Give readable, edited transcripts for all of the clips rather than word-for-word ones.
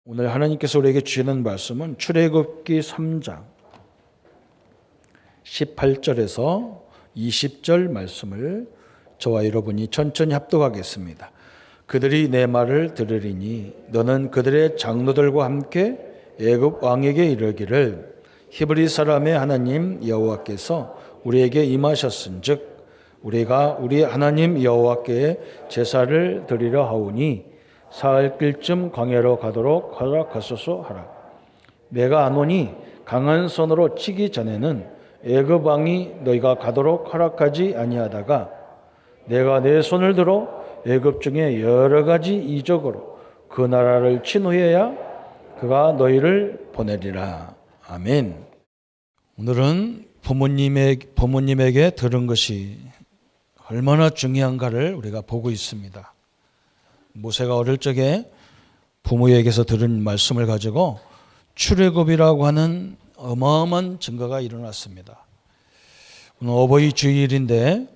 오늘 하나님께서 우리에게 주시는 말씀은 출애굽기 3장 18절에서 20절 말씀을 저와 여러분이 천천히 합독하겠습니다. 그들이 내 말을 들으리니 너는 그들의 장로들과 함께 애굽 왕에게 이르기를 히브리 사람의 하나님 여호와께서 우리에게 임하셨은즉 우리가 우리 하나님 여호와께 제사를 드리려 하오니 사흘 길쯤 광야로 가도록 허락하소서 하라. 내가 아노니 강한 손으로 치기 전에는 애굽 왕이 너희가 가도록 허락하지 아니하다가 내가 내 손을 들어 애굽 중에 여러 가지 이적으로 그 나라를 친 후에야 그가 너희를 보내리라. 아멘. 오늘은 부모님에게 들은 것이 얼마나 중요한가를 우리가 보고 있습니다. 모세가 어릴 적에 부모에게서 들은 말씀을 가지고 출애굽이라고 하는 어마어마한 증거가 일어났습니다. 오늘 어버이 주일인데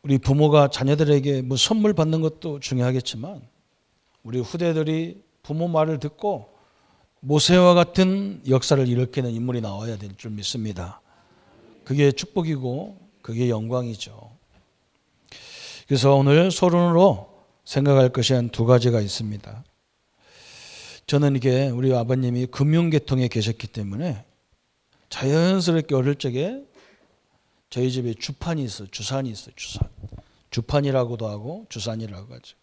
우리 부모가 자녀들에게 뭐 선물 받는 것도 중요하겠지만 우리 후대들이 부모 말을 듣고 모세와 같은 역사를 일으키는 인물이 나와야 될 줄 믿습니다. 그게 축복이고 그게 영광이죠. 그래서 오늘 서론으로 생각할 것이 한 두 가지가 있습니다. 저는 이게 우리 아버님이 금융계통에 계셨기 때문에 자연스럽게 어릴 적에 저희 집에 주판이 있어요. 주산이 있어요. 주판이라고도 하고 주산이라고 하죠.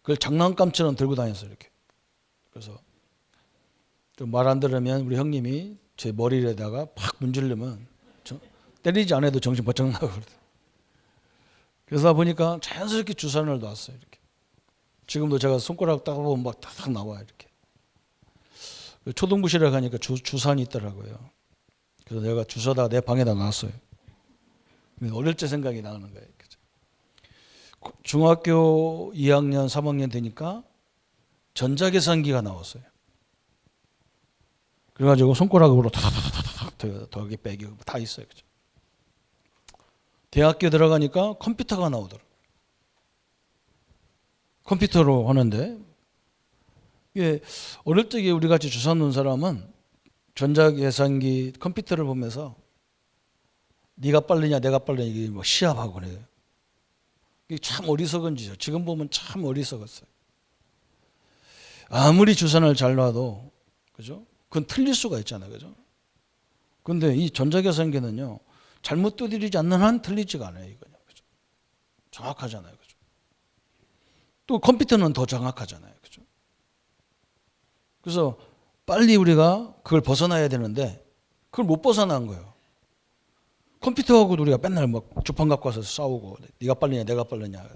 그걸 장난감처럼 들고 다녔어요. 이렇게. 그래서 좀 말 안 들으면 우리 형님이 제 머리에다가 팍 문지르면 때리지 않아도 정신 번쩍 나고 그러더라고요. 그러다 보니까 자연스럽게 주산을 놨어요. 이렇게. 지금도 제가 손가락 딱 보면 막 딱 나와요. 이렇게. 초등부실에 가니까 주산이 있더라고요. 그래서 내가 주워다 내 방에다 놨어요. 어릴 때 생각이 나는 거예요. 중학교 2학년, 3학년 되니까 전자계산기가 나왔어요. 그래가지고 손가락으로 타타타타타 더하기 빼기 다 있어요. 그죠? 대학교 들어가니까 컴퓨터가 나오더라고요. 컴퓨터로 하는데 이게 어릴 적에 우리 같이 주사 놓은 사람은 전자계산기 컴퓨터를 보면서 네가 빠르냐 내가 빠르냐 이게 뭐 시합하고 그래요. 이게 참 어리석은 짓이죠. 지금 보면 참 어리석었어요. 아무리 주산을 잘 놔도 그죠? 그건 틀릴 수가 있잖아요. 그죠? 근데 이 전자계산기는요. 잘못 두드리지 않는 한 틀리지가 않아요. 이거요. 그죠? 정확하잖아요. 그죠? 또 컴퓨터는 더 정확하잖아요. 그죠? 그래서 빨리 우리가 그걸 벗어나야 되는데 그걸 못 벗어난 거예요. 컴퓨터하고도 우리가 맨날 막 주판 갖고 와서 싸우고 네가 빨리냐 내가 빨리냐.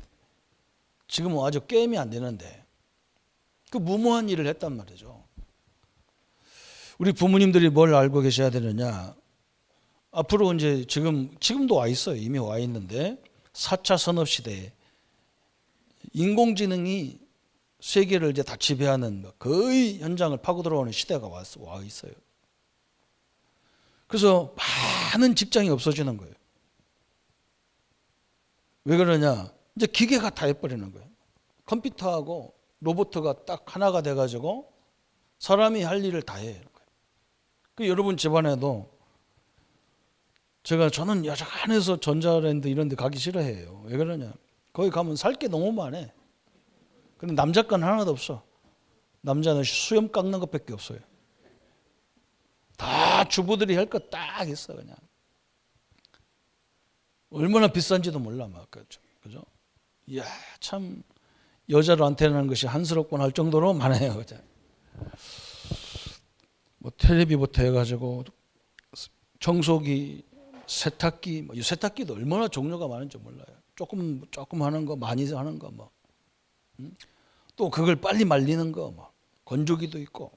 지금은 아주 게임이 안 되는데 그 무모한 일을 했단 말이죠. 우리 부모님들이 뭘 알고 계셔야 되느냐. 앞으로 이제 지금도 와 있어요. 이미 와 있는데 4차 산업시대에 인공지능이 세계를 이제 다 지배하는 거의 현장을 파고 들어오는 시대가 와 있어요. 그래서 많은 직장이 없어지는 거예요. 왜 그러냐? 이제 기계가 다 해버리는 거예요. 컴퓨터하고 로봇가 딱 하나가 돼가지고 사람이 할 일을 다 해요. 그 여러분 집안에도 저는 야간에서 전자랜드 이런 데 가기 싫어해요. 왜 그러냐? 거기 가면 살 게 너무 많아. 근데 남자 건 하나도 없어. 남자는 수염 깎는 것밖에 없어요. 다 주부들이 할 거 딱 있어 그냥. 얼마나 비싼지도 몰라 막 그죠? 이야 참 여자로 안테나는 것이 한스럽곤 할 정도로 많아요. 그죠? 뭐 텔레비부터 해가지고 청소기, 세탁기, 세탁기도 얼마나 종류가 많은지 몰라요. 조금 하는 거, 많이 하는 거, 뭐. 또 그걸 빨리 말리는 거, 뭐. 건조기도 있고,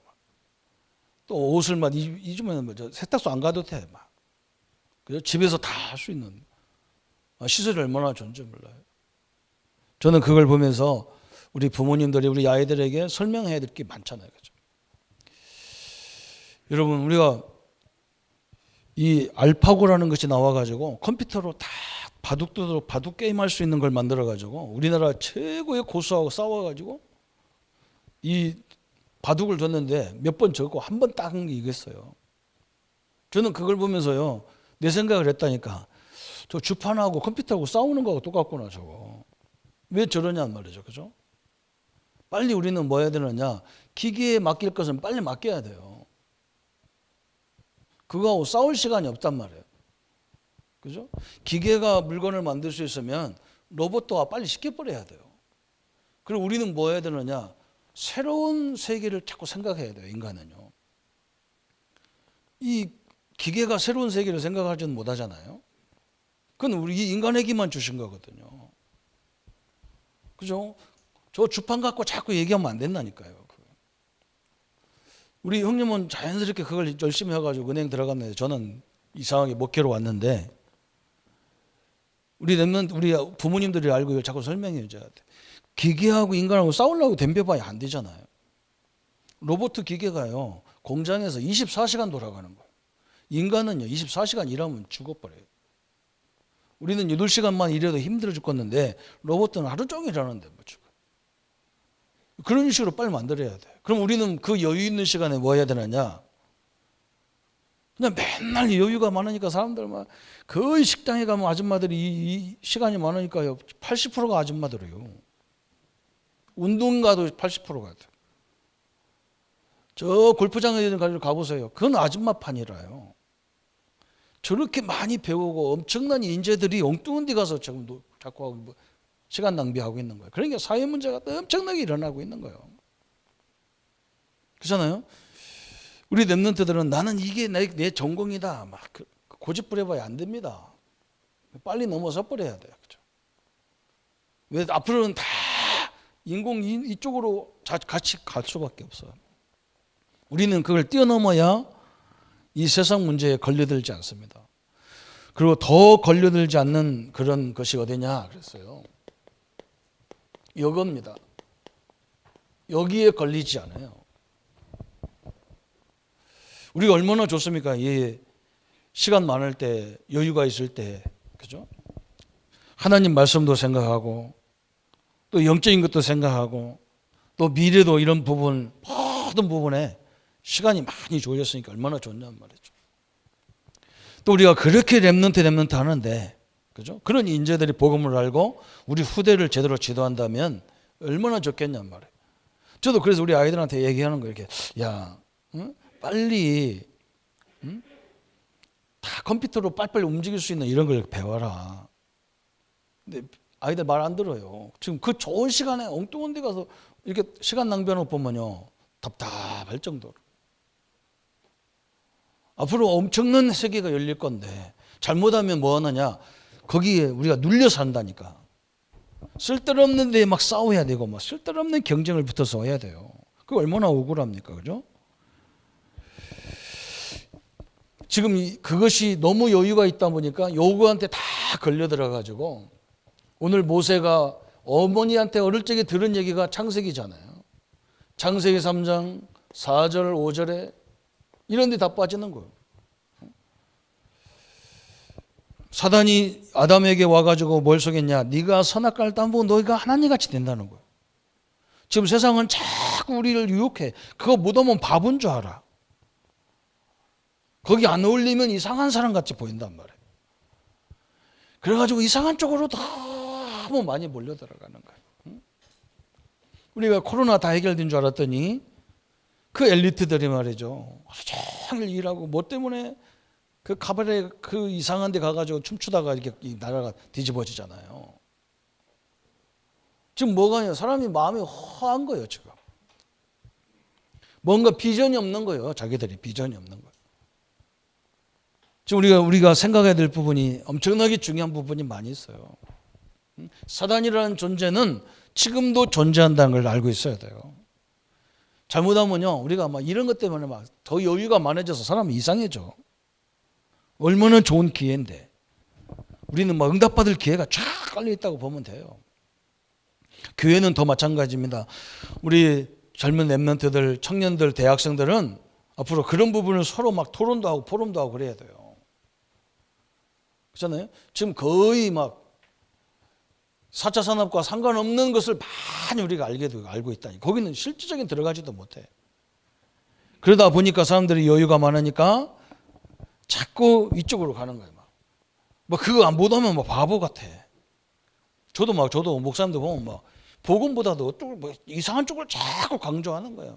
또 옷을 막 잊으면 뭐 세탁소 안 가도 돼, 막. 그래서 집에서 다 할 수 있는 시설이 얼마나 좋은지 몰라요. 저는 그걸 보면서 우리 부모님들이 우리 아이들에게 설명해야 될 게 많잖아요, 그죠? 여러분, 우리가 이 알파고라는 것이 나와가지고 컴퓨터로 다 바둑 게임 할 수 있는 걸 만들어가지고 우리나라 최고의 고수하고 싸워가지고 이 바둑을 뒀는데 몇 번 졌고 한 번 딱 이겼어요. 저는 그걸 보면서요, 내 생각을 했다니까. 저 주판하고 컴퓨터하고 싸우는 거하고 똑같구나, 저거. 왜 저러냐는 말이죠. 그죠? 빨리 우리는 뭐 해야 되느냐? 기계에 맡길 것은 빨리 맡겨야 돼요. 그거하고 싸울 시간이 없단 말이에요. 그죠? 기계가 물건을 만들 수 있으면 로봇도 빨리 시켜버려야 돼요. 그리고 우리는 뭐 해야 되느냐? 새로운 세계를 자꾸 생각해야 돼요, 인간은요. 이 기계가 새로운 세계를 생각하지는 못하잖아요. 그건 우리 인간에게만 주신 거거든요. 그죠? 저 주판 갖고 자꾸 얘기하면 안 된다니까요. 우리 형님은 자연스럽게 그걸 열심히 해가지고 은행 들어갔는데 저는 이상하게 목회로 왔는데 우리 부모님들이 알고 이걸 자꾸 설명해 줘야 돼. 기계하고 인간하고 싸우려고 덤벼봐야 안 되잖아요. 로봇 기계가요, 공장에서 24시간 돌아가는 거예요. 인간은요, 24시간 일하면 죽어버려요. 우리는 8시간만 일해도 힘들어 죽겠는데 로봇은 하루 종일 일하는데 뭐 죽어요. 그런 식으로 빨리 만들어야 돼. 그럼 우리는 그 여유 있는 시간에 뭐 해야 되느냐? 그냥 맨날 여유가 많으니까 사람들 막 거의 식당에 가면 아줌마들이 이 시간이 많으니까요, 80%가 아줌마들이에요. 운동 가도 80%가 돼. 저 골프장에 가보세요. 그건 아줌마판이라요. 저렇게 많이 배우고 엄청난 인재들이 엉뚱한 데 가서 지금 자꾸 시간 낭비하고 있는 거예요. 그러니까 사회 문제가 엄청나게 일어나고 있는 거예요. 그렇잖아요? 우리 랩런트들은 나는 이게 내 전공이다 막 고집 부려봐야 안 됩니다. 빨리 넘어서 버려야 돼요. 그렇죠? 왜 앞으로는 다 인공 이쪽으로 같이 갈 수밖에 없어요. 우리는 그걸 뛰어넘어야 이 세상 문제에 걸려들지 않습니다. 그리고 더 걸려들지 않는 그런 것이 어디냐 그랬어요. 이겁니다. 여기에 걸리지 않아요. 우리가 얼마나 좋습니까? 이 시간 많을 때, 여유가 있을 때, 그죠? 하나님 말씀도 생각하고, 또 영적인 것도 생각하고, 또 미래도 이런 부분, 모든 부분에 시간이 많이 주어졌으니까 얼마나 좋냔 말이죠. 또 우리가 그렇게 랩런트 하는데, 그죠? 그런 인재들이 복음을 알고 우리 후대를 제대로 지도한다면 얼마나 좋겠냔 말이에요. 저도 그래서 우리 아이들한테 얘기하는 거예요. 이렇게, 야, 응? 빨리 다 컴퓨터로 빨리빨리 움직일 수 있는 이런 걸 배워라. 근데 아이들 말 안 들어요. 지금 그 좋은 시간에 엉뚱한 데 가서 이렇게 시간 낭비하는 거 보면요, 답답할 정도로. 앞으로 엄청난 세계가 열릴 건데 잘못하면 뭐 하느냐, 거기에 우리가 눌려 산다니까. 쓸데없는 데에 막 싸워야 되고 막 쓸데없는 경쟁을 붙어서 해야 돼요. 그거 얼마나 억울합니까? 그죠? 지금 그것이 너무 여유가 있다 보니까 요구한테 다 걸려들어 가지고 오늘 모세가 어머니한테 어릴 적에 들은 얘기가 창세기잖아요. 창세기 3장 4절 5절에 이런 데 다 빠지는 거예요. 사단이 아담에게 와가지고 뭘 속였냐? 네가 선악과를 따먹으면 너희가 하나님같이 된다는 거예요. 지금 세상은 자꾸 우리를 유혹해. 그거 못하면 바본 줄 알아. 거기 안 어울리면 이상한 사람 같이 보인단 말이에요. 그래가지고 이상한 쪽으로 너무 많이 몰려 들어가는 거예요. 우리가 코로나 다 해결된 줄 알았더니 그 엘리트들이 말이죠, 하루 종일 일하고 뭐 때문에 그 카바레 그 이상한 데 가가지고 춤추다가 이렇게 이 나라가 뒤집어지잖아요. 지금 뭐가 사람이 마음이 허한 거예요. 지금 뭔가 비전이 없는 거예요. 자기들이 비전이 없는 거예요. 지금 우리가 생각해야 될 부분이 엄청나게 중요한 부분이 많이 있어요. 사단이라는 존재는 지금도 존재한다는 걸 알고 있어야 돼요. 잘못하면요, 우리가 막 이런 것 때문에 막 더 여유가 많아져서 사람이 이상해져. 얼마나 좋은 기회인데 우리는 막 응답받을 기회가 쫙 깔려 있다고 보면 돼요. 교회는 더 마찬가지입니다. 우리 젊은 랩런트들, 청년들, 대학생들은 앞으로 그런 부분을 서로 막 토론도 하고 포럼도 하고 그래야 돼요. 그렇잖아요. 지금 거의 막 4차 산업과 상관없는 것을 많이 우리가 알고 있다니. 거기는 실질적인 들어가지도 못해. 그러다 보니까 사람들이 여유가 많으니까 자꾸 이쪽으로 가는 거예요. 뭐 그거 못하면 뭐 바보 같아. 저도 목사님들 보면 막 복음보다도 뭐 이상한 쪽을 자꾸 강조하는 거야.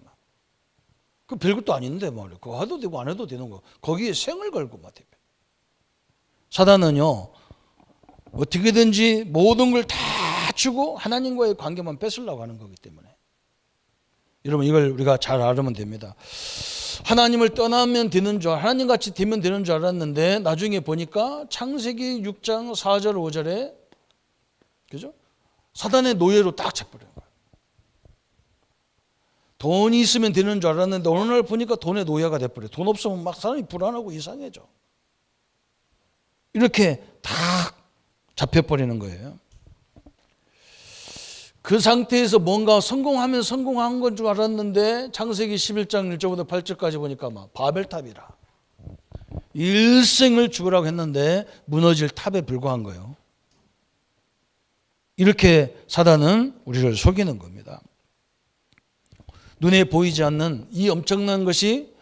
그 별것도 아닌데 말이야. 그거 해도 되고 안 해도 되는 거. 거기에 생을 걸고 막. 사단은요, 어떻게든지 모든 걸 다 주고 하나님과의 관계만 뺏으려고 하는 거기 때문에. 여러분, 이걸 우리가 잘 알면 됩니다. 하나님을 떠나면 되는 줄, 하나님같이 되면 되는 줄 알았는데 나중에 보니까 창세기 6장 4절 5절에 그죠? 사단의 노예로 딱 잡혀버린 거예요. 돈이 있으면 되는 줄 알았는데 어느 날 보니까 돈의 노예가 돼버려요. 돈 없으면 막 사람이 불안하고 이상해져. 이렇게 다 잡혀버리는 거예요. 그 상태에서 뭔가 성공하면 성공한 건 줄 알았는데 창세기 11장 1절부터 8절까지 보니까 막 바벨탑이라. 일생을 죽으라고 했는데 무너질 탑에 불과한 거예요. 이렇게 사단은 우리를 속이는 겁니다. 눈에 보이지 않는 이 엄청난 것이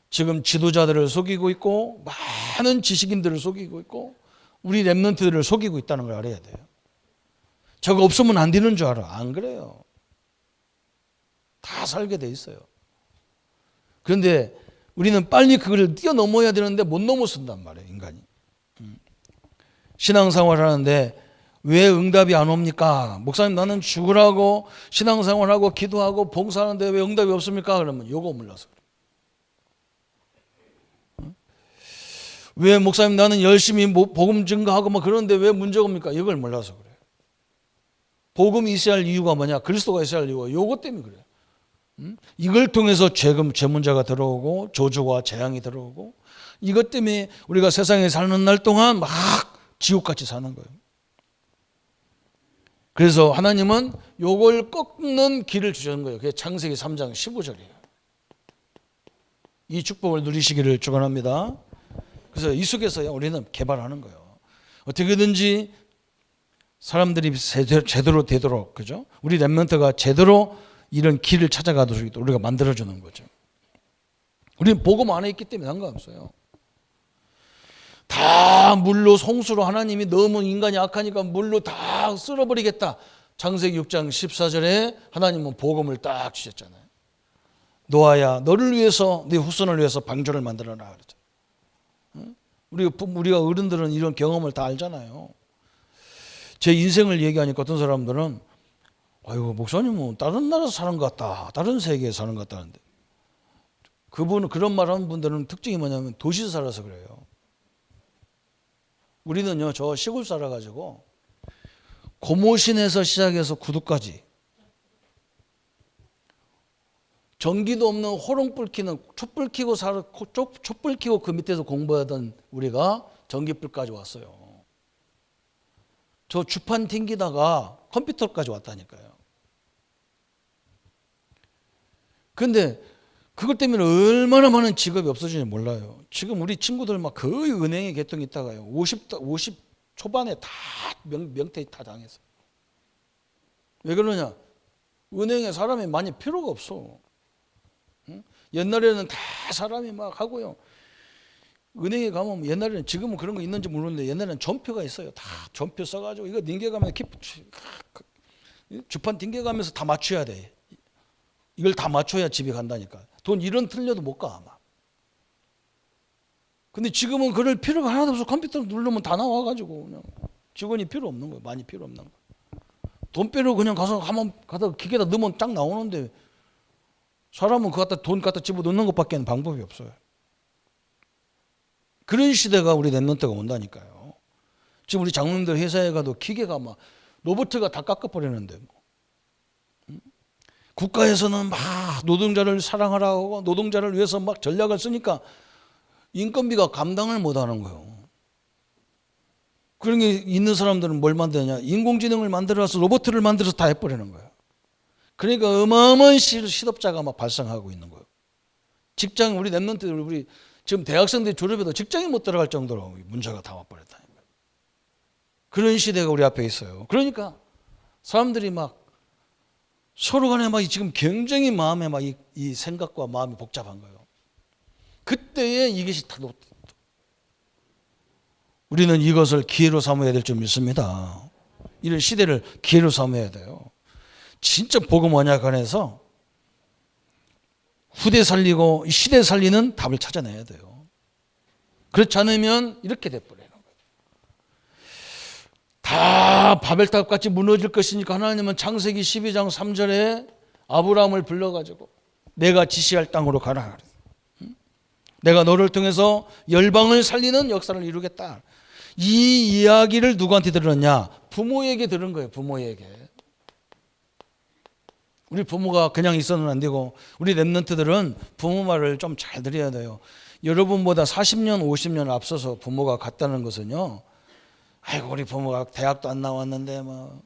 지금 지도자들을 속이고 있고 많은 지식인들을 속이고 있고 우리 렘넌트들을 속이고 있다는 걸 알아야 돼요. 저거 없으면 안 되는 줄 알아. 안 그래요. 다 살게 돼 있어요. 그런데 우리는 빨리 그걸 뛰어넘어야 되는데 못 넘어선단 말이에요. 인간이. 신앙생활 하는데 왜 응답이 안 옵니까? 목사님, 나는 죽으라고 신앙생활하고 기도하고 봉사하는데 왜 응답이 없습니까? 그러면 요거 몰라서 그래요. 왜 목사님, 나는 열심히 복음 증거하고 막 그러는데 왜 문제가 옵니까? 이걸 몰라서 그래요. 복음이 있어야 할 이유가 뭐냐? 그리스도가 있어야 할 이유가 요것 때문에 그래요. 이걸 통해서 죄 문제가 들어오고 저주와 재앙이 들어오고 이것 때문에 우리가 세상에 사는 날 동안 막 지옥같이 사는 거예요. 그래서 하나님은 요걸 꺾는 길을 주시는 거예요. 그게 창세기 3장 15절이에요. 이 축복을 누리시기를 축원합니다. 그래서 이 속에서 우리는 개발하는 거예요. 어떻게든지 사람들이 제대로 되도록, 그죠? 우리 렘넌트가 제대로 이런 길을 찾아가도록 우리가 만들어주는 거죠. 우리는 복음 안에 있기 때문에 상관없어요. 다 물로 홍수로 하나님이 너무 인간이 악하니까 물로 다 쓸어버리겠다. 창세기 6장 14절에 하나님은 복음을 딱 주셨잖아요. 노아야, 너를 위해서, 네 후손을 위해서 방주를 만들어라 그랬죠. 우리가 어른들은 이런 경험을 다 알잖아요. 제 인생을 얘기하니까 어떤 사람들은 아이고, 목사님은 다른 나라에서 사는 것 같다, 다른 세계에 사는 것 같다는데, 그분은 그런 말 하는 분들은 특징이 뭐냐면 도시에서 살아서 그래요. 우리는요, 저 시골 살아가지고 고모신에서 시작해서 구두까지 전기도 없는 호롱불 켜는 촛불 켜고 촛불 켜고 그 밑에서 공부하던 우리가 전기불까지 왔어요. 저 주판 튕기다가 컴퓨터까지 왔다니까요. 그런데 그것 때문에 얼마나 많은 직업이 없어지는지 몰라요. 지금 우리 친구들 막 거의 은행에 개통이 있다가요. 50 초반에 다 명퇴 다 당했어요. 왜 그러냐? 은행에 사람이 많이 필요가 없어. 응? 옛날에는 다 사람이 막 하고요. 은행에 가면 옛날에는, 지금은 그런 거 있는지 모르는데 옛날에는 전표가 있어요. 다 전표 써가지고 이거 딩겨가면 주판 딩겨가면서 다 맞춰야 돼. 이걸 다 맞춰야 집에 간다니까. 돈 1원 틀려도 못 가 아마. 근데 지금은 그럴 필요가 하나도 없어. 컴퓨터 누르면 다 나와가지고 그냥 직원이 필요 없는 거예요. 많이 필요 없는 거예요. 돈 빼러 그냥 가서 한번 가다 기계에다 넣으면 딱 나오는데 사람은 돈 갖다 집어 넣는 것밖에 방법이 없어요. 그런 시대가 우리 렘넌트가 온다니까요. 지금 우리 장로님들 회사에 가도 기계가 막 로봇가 다 깎아버리는데 국가에서는 막 노동자를 사랑하라고 노동자를 위해서 막 전략을 쓰니까 인건비가 감당을 못하는 거예요. 그런 게 있는 사람들은 뭘 만드냐? 인공지능을 만들어서 로봇을 만들어서 다 해버리는 거예요. 그러니까 어마어마한 실업자가 막 발생하고 있는 거예요. 직장, 우리 렘넌트들, 우리 지금 대학생들이 졸업해도 직장에 못 들어갈 정도로 문제가 다 와버렸다니까요. 그런 시대가 우리 앞에 있어요. 그러니까 사람들이 막 서로 간에 막 지금 굉장히 마음에 막 이 생각과 마음이 복잡한 거예요. 그때에 이것이 다 우리는 이것을 기회로 삼아야 될 줄 믿습니다. 이런 시대를 기회로 삼아야 돼요. 진짜 복음 언약 안에서 후대 살리고 시대 살리는 답을 찾아내야 돼요. 그렇지 않으면 이렇게 돼버려요. 다 바벨탑 같이 무너질 것이니까 하나님은 창세기 12장 3절에 아브라함을 불러가지고 내가 지시할 땅으로 가라. 내가 너를 통해서 열방을 살리는 역사를 이루겠다. 이 이야기를 누구한테 들었냐? 부모에게 들은 거예요. 부모에게. 우리 부모가 그냥 있어는 안 되고 우리 랩런트들은 부모 말을 좀 잘 들어야 돼요. 여러분보다 40년 50년 앞서서 부모가 갔다는 것은요, 아이고 우리 부모가 대학도 안 나왔는데 뭐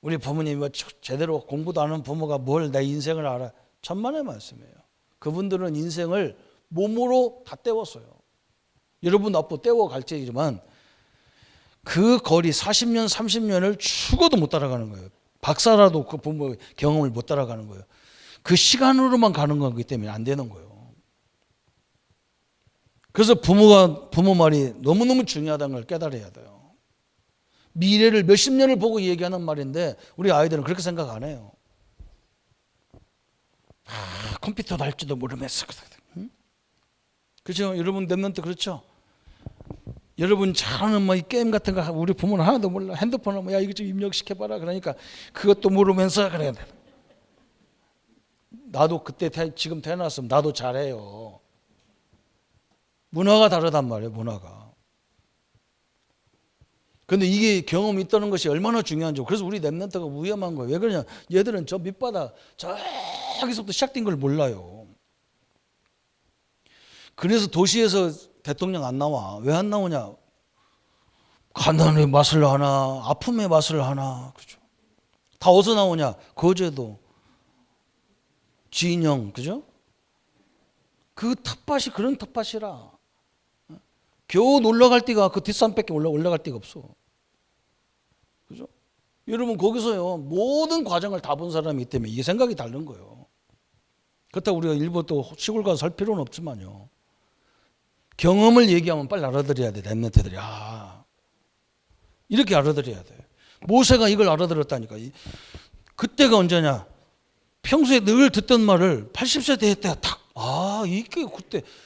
우리 부모님이 뭐 제대로 공부도 안 하는 부모가 뭘 내 인생을 알아. 천만의 말씀이에요. 그분들은 인생을 몸으로 다 때웠어요. 여러분 앞으로 때워 갈지지만 그 거리 40년 30년을 죽어도 못 따라가는 거예요. 박사라도 그 부모 경험을 못 따라가는 거예요. 그 시간으로만 가는 거기 때문에 안 되는 거예요. 그래서 부모 말이 너무너무 중요하다는 걸 깨달아야 돼요. 미래를 몇십 년을 보고 얘기하는 말인데 우리 아이들은 그렇게 생각 안 해요. 컴퓨터도 할지도 모르면서. 응? 그렇죠? 여러분 랩런트 그렇죠? 여러분 잘하는 뭐 이 게임 같은 거 우리 부모는 하나도 몰라. 핸드폰을 뭐 야 이거 좀 입력시켜봐라. 그러니까 그것도 모르면서 그래야 돼. 나도 그때 지금 태어났으면 나도 잘해요. 문화가 다르단 말이에요. 문화가. 근데 이게 경험이 있다는 것이 얼마나 중요한지. 그래서 우리 랩런트가 위험한 거예요. 왜 그러냐? 얘들은 저 밑바닥 저기서부터 시작된 걸 몰라요. 그래서 도시에서 대통령 안 나와. 왜 안 나오냐? 가난의 맛을 하나, 아픔의 맛을 하나. 그죠? 다 어디서 나오냐? 거제도, 진영, 그죠? 그 텃밭이 그런 텃밭이라. 겨우 놀러 갈 데가 그 뒷산밖에 올라갈 데가 없어. 그죠? 여러분 거기서요 모든 과정을 다 본 사람이기 때문에 이게 생각이 다른 거예요. 그렇다고 우리가 일부 또 시골 가서 살 필요는 없지만요. 경험을 얘기하면 빨리 알아들어야 돼. 랩런트들이. 이렇게 알아들어야 돼. 모세가 이걸 알아들었다니까. 그때가 언제냐? 평소에 늘 듣던 말을 80세 될 때 탁. 이게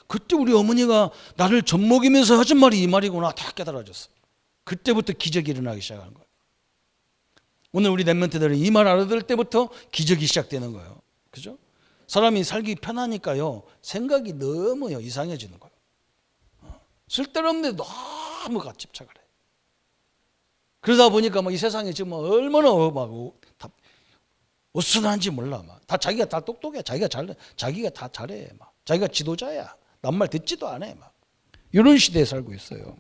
그때 우리 어머니가 나를 젖먹이면서 하신 말이 이 말이구나. 다 깨달아졌어. 그때부터 기적이 일어나기 시작하는 거예요. 오늘 우리 랩런트들은 이 말 알아들을 때부터 기적이 시작되는 거예요. 그죠? 사람이 살기 편하니까요. 생각이 너무 이상해지는 거예요. 쓸데없는데 너무 집착을 해. 그러다 보니까 이 세상에 지금 얼마나 어수선한지 몰라. 다 자기가 다 똑똑해. 자기가 다 잘해. 자기가 지도자야. 남말 듣지도 않아. 이런 시대에 살고 있어요.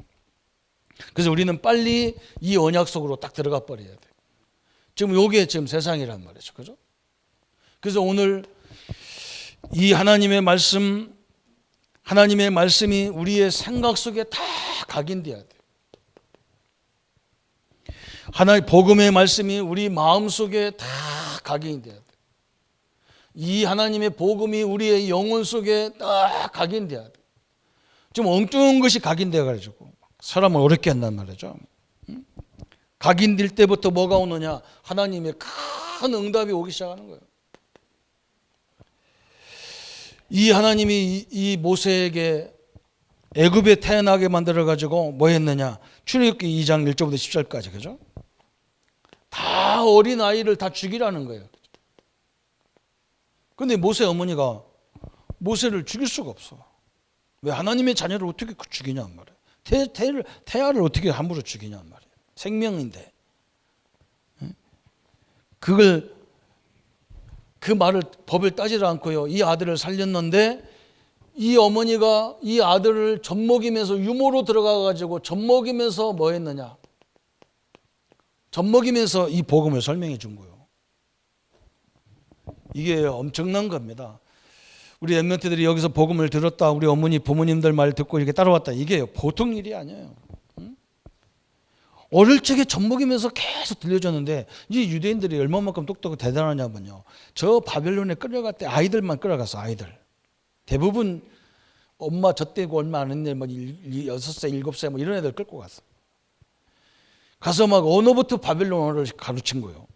그래서 우리는 빨리 이 언약 속으로 딱 들어가 버려야 돼. 지금 요게 지금 세상이란 말이죠. 그죠? 그래서 오늘 이 하나님의 말씀이 우리의 생각 속에 다 각인돼야 돼. 하나의 복음의 말씀이 우리 마음 속에 다 각인이 돼야 돼. 이 하나님의 복음이 우리의 영혼 속에 딱 각인돼야 돼. 좀 엉뚱한 것이 각인되어 가지고 사람을 어렵게 한단 말이죠. 각인될 때부터 뭐가 오느냐? 하나님의 큰 응답이 오기 시작하는 거예요. 이 하나님이 이 모세에게 애굽에 태어나게 만들어 가지고 뭐 했느냐? 출애굽기 2장 1절부터 10절까지. 그죠? 다 어린 아이를 다 죽이라는 거예요. 근데 모세 어머니가 모세를 죽일 수가 없어. 왜? 하나님의 자녀를 어떻게 죽이냔 말이에요. 태아를 어떻게 함부로 죽이냔 말이에요. 생명인데. 그 말을 법을 따지지 않고요. 이 아들을 살렸는데 이 어머니가 이 아들을 젖먹이면서 유모로 들어가 가지고 젖먹이면서 뭐 했느냐? 젖먹이면서 이 복음을 설명해 준 거예요. 이게 엄청난 겁니다. 우리 랩런트들이 여기서 복음을 들었다. 우리 어머니 부모님들 말 듣고 이렇게 따라왔다. 이게 보통 일이 아니에요. 어릴 적에 젖먹이면서 계속 들려줬는데 이 유대인들이 얼마만큼 똑똑하고 대단하냐면요. 저 바벨론에 끌려갈 때 아이들만 끌어갔어. 아이들. 대부분 엄마 젖대고 얼마 안 했는데 뭐 6살, 7살 뭐 이런 애들 끌고 갔어. 가서 막 언어부터 바벨론어를 가르친 거예요.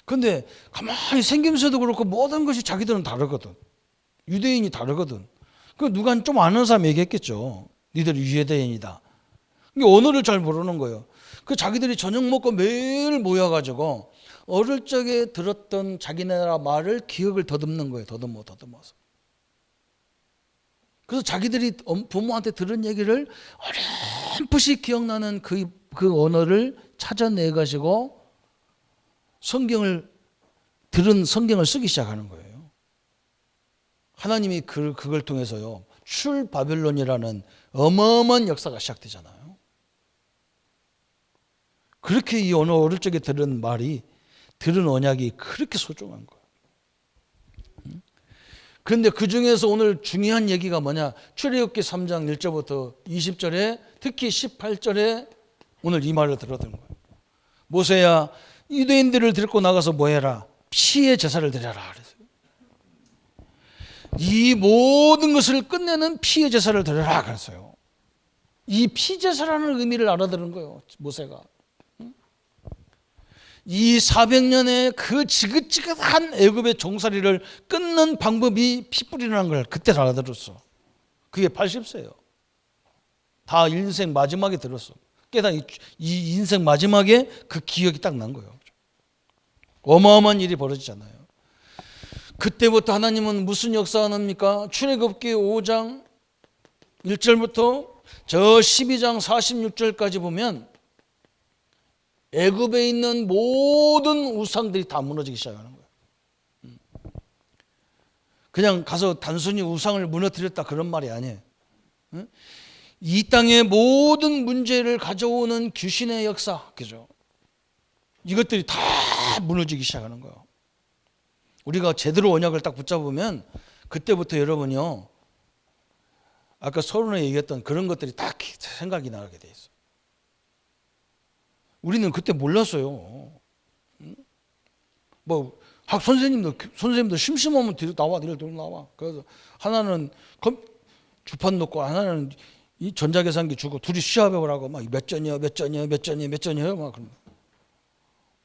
근데 가만히 생김새도 그렇고 모든 것이 자기들은 다르거든. 유대인이 다르거든. 그 누가 좀 아는 사람 얘기했겠죠. 니들이 유대인이다. 이게 언어를 잘 모르는 거예요. 그 자기들이 저녁 먹고 매일 모여가지고 어릴 적에 들었던 자기네 나라 말을 기억을 더듬는 거예요. 더듬어서. 그래서 자기들이 부모한테 들은 얘기를 어렴풋이 기억나는 그 언어를 찾아내 가지고 성경을 쓰기 시작하는 거예요. 하나님이 그걸 통해서요. 출바벨론이라는 어마어마한 역사가 시작되잖아요. 그렇게 이 어릴 적에 들은 언약이 그렇게 소중한 거예요. 그런데 그 중에서 오늘 중요한 얘기가 뭐냐? 출애굽기 3장 1절부터 20절에 특히 18절에 오늘 이 말을 들어드는 거예요. 모세야, 유대인들을 데리고 나가서 뭐 해라? 피의 제사를 드려라 그랬어요. 이 모든 것을 끝내는 피의 제사를 드려라 그랬어요. 이 피제사라는 의미를 알아들은 거예요. 모세가. 이 400년의 그 지긋지긋한 애굽의 종살이를 끊는 방법이 피 뿌리라는 걸 그때 알아들었어. 그게 80세예요. 다 인생 마지막에 들었어. 깨달아 이 인생 마지막에 그 기억이 딱 난 거예요. 어마어마한 일이 벌어지잖아요. 그때부터 하나님은 무슨 역사하십니까? 출애굽기 5장 1절부터 저 12장 46절까지 보면 애굽에 있는 모든 우상들이 다 무너지기 시작하는 거예요. 그냥 가서 단순히 우상을 무너뜨렸다 그런 말이 아니에요. 이 땅의 모든 문제를 가져오는 귀신의 역사, 그죠? 이것들이 다 무너지기 시작하는 거예요. 우리가 제대로 언약을 딱 붙잡으면 그때부터 여러분요, 아까 서론에 얘기했던 그런 것들이 딱 생각이 나게 돼 있어요. 우리는 그때 몰랐어요. 뭐 선생님도 심심하면 나와. 그래서 하나는 주판 놓고 하나는 이 전자계산기 주고 둘이 시합을 하고 막 몇 전이요 막 그런.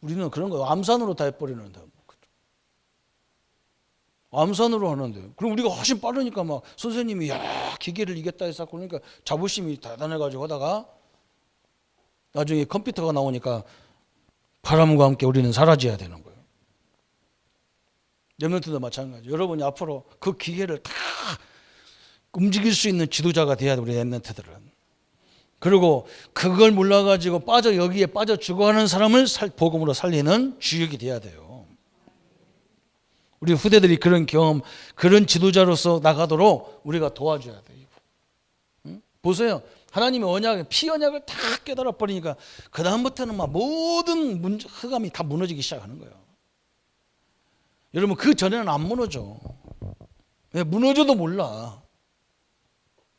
우리는 그런 거 암산으로 다 해버리는데. 암산으로 하는데. 그럼 우리가 훨씬 빠르니까 막 선생님이 기계를 이겼다 해서 그러니까 자부심이 대단해가지고 하다가 나중에 컴퓨터가 나오니까 바람과 함께 우리는 사라져야 되는 거예요. 렘넌트도 마찬가지. 여러분이 앞으로 그 기계를 다 움직일 수 있는 지도자가 돼야 돼, 우리 렘넌트들은. 그리고 그걸 몰라가지고 여기에 빠져 죽어가는 사람을 복음으로 살리는 주역이 돼야 돼요. 우리 후대들이 그런 경험, 그런 지도자로서 나가도록 우리가 도와줘야 돼요. 응? 보세요. 하나님의 피 언약을 다 깨달아 버리니까 그 다음부터는 막 모든 흑암이 다 무너지기 시작하는 거예요. 여러분 그 전에는 안 무너져. 왜? 무너져도 몰라.